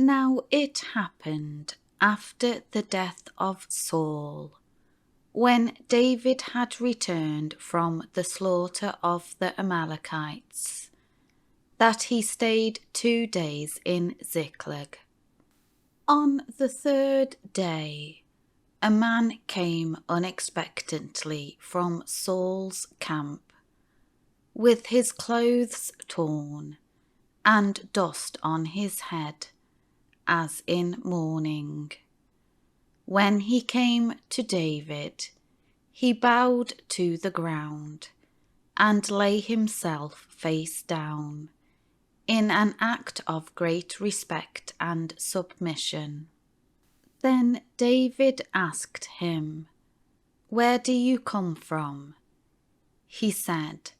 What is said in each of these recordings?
Now it happened after the death of Saul, when David had returned from the slaughter of the Amalekites, that he stayed 2 days in Ziklag. On the 3rd day, a man came unexpectedly from Saul's camp, with his clothes torn and dust on his head, as in mourning. When he came to David, he bowed to the ground and lay himself face down, in an act of great respect and submission. Then David asked him, "Where do you come from?" He said,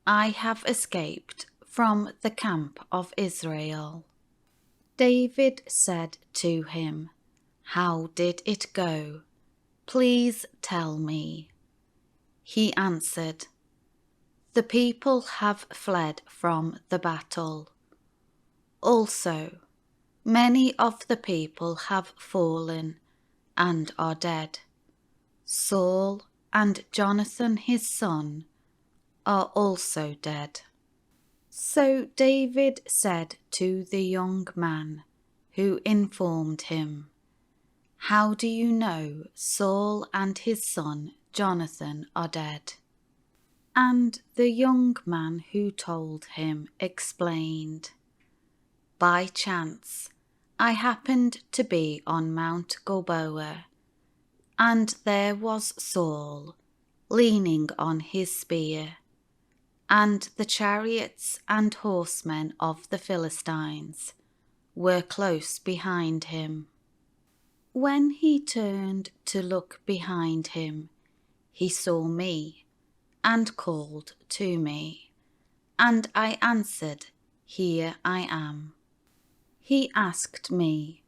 "I have escaped from the camp of Israel." David said to him, "How did it go? Please tell me." He answered, "The people have fled from the battle. Also, many of the people have fallen and are dead. Saul and Jonathan his son are also dead." So David said to the young man who informed him, "How do you know Saul and his son Jonathan are dead?" And the young man who told him explained, "By chance, I happened to be on Mount Gilboa, and there was Saul leaning on his spear, and the chariots and horsemen of the Philistines were close behind him. When he turned to look behind him, he saw me and called to me, and I answered, 'Here I am.' He asked me,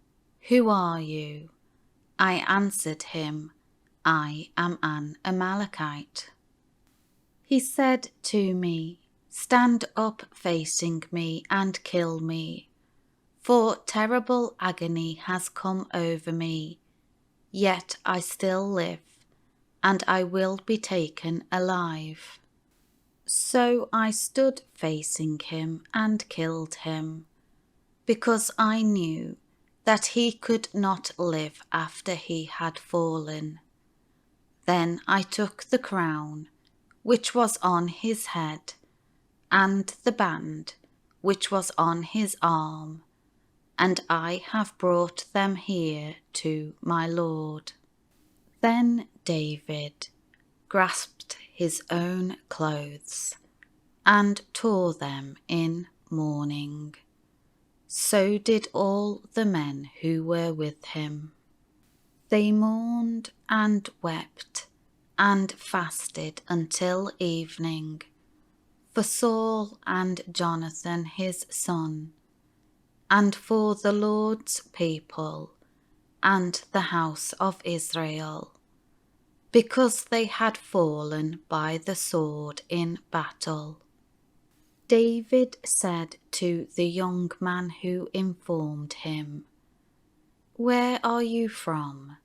'Who are you?' I answered him, 'I am an Amalekite.' He said to me, 'Stand up facing me and kill me, for terrible agony has come over me, yet I still live, and I will be taken alive.' So I stood facing him and killed him, because I knew that he could not live after he had fallen. Then I took the crown which was on his head, and the band which was on his arm, and I have brought them here to my Lord." Then David grasped his own clothes and tore them in mourning. So did all the men who were with him. They mourned and wept and fasted until evening for Saul and Jonathan his son, and for the Lord's people and the house of Israel, because they had fallen by the sword in battle. David said to the young man who informed him, "Where are you from?"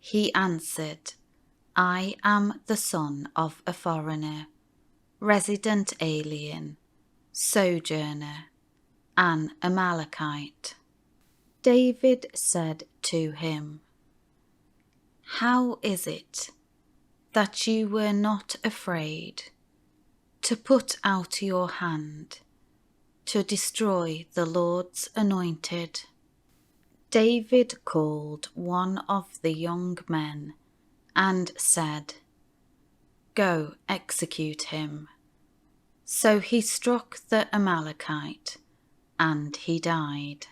He answered, "I am the son of a foreigner, resident alien, sojourner, an Amalekite." David said to him, "How is it that you were not afraid to put out your hand to destroy the Lord's anointed?" David called one of the young men and said, "Go execute him." So he struck the Amalekite, and he died.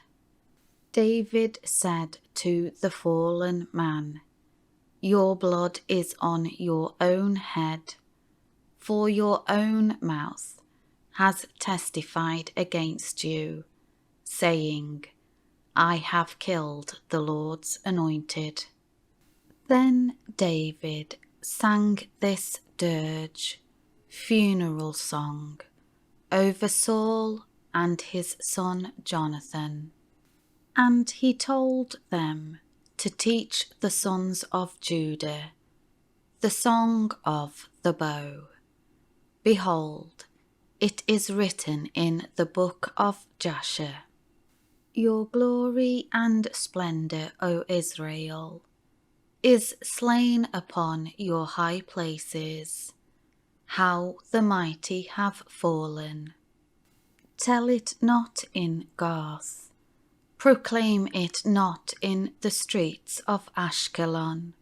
David said to the fallen man, "Your blood is on your own head, for your own mouth has testified against you, saying, 'I have killed the Lord's anointed.'" Then David sang this dirge, funeral song, over Saul and his son Jonathan. And he told them to teach the sons of Judah the song of the bow. Behold, it is written in the book of Jasher. Your glory and splendour, O Israel, is slain upon your high places. How the mighty have fallen. Tell it not in Gath. Proclaim it not in the streets of Ashkelon.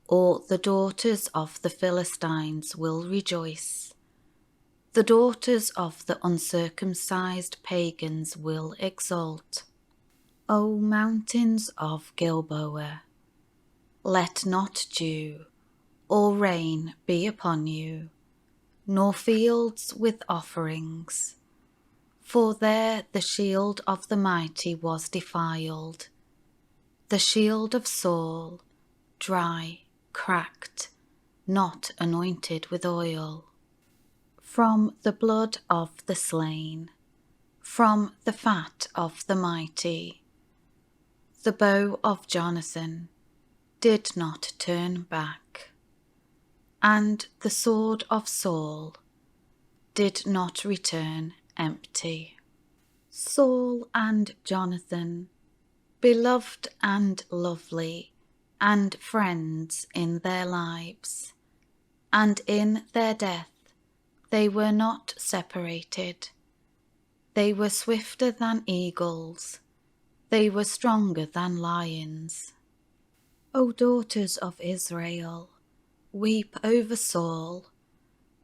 Or the daughters of the Philistines will rejoice. The daughters of the uncircumcised pagans will exult. O mountains of Gilboa, let not dew or rain be upon you, nor fields with offerings. For there the shield of the mighty was defiled, the shield of Saul, dry, cracked, not anointed with oil. From the blood of the slain, from the fat of the mighty, the bow of Jonathan did not turn back, and the sword of Saul did not return empty. Saul and Jonathan, beloved and lovely, and friends in their lives, and in their death they were not separated. They were swifter than eagles, they were stronger than lions. O daughters of Israel, weep over Saul,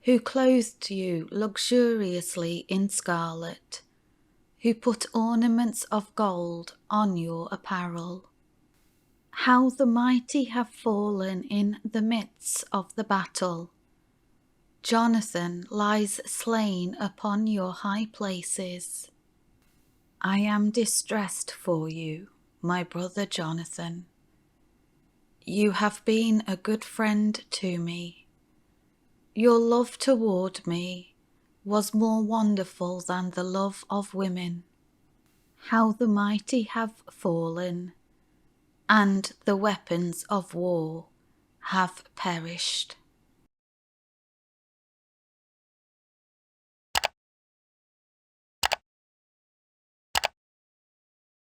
who clothed you luxuriously in scarlet, who put ornaments of gold on your apparel. How the mighty have fallen in the midst of the battle. Jonathan lies slain upon your high places. I am distressed for you, my brother Jonathan. You have been a good friend to me. Your love toward me was more wonderful than the love of women. How the mighty have fallen, and the weapons of war have perished.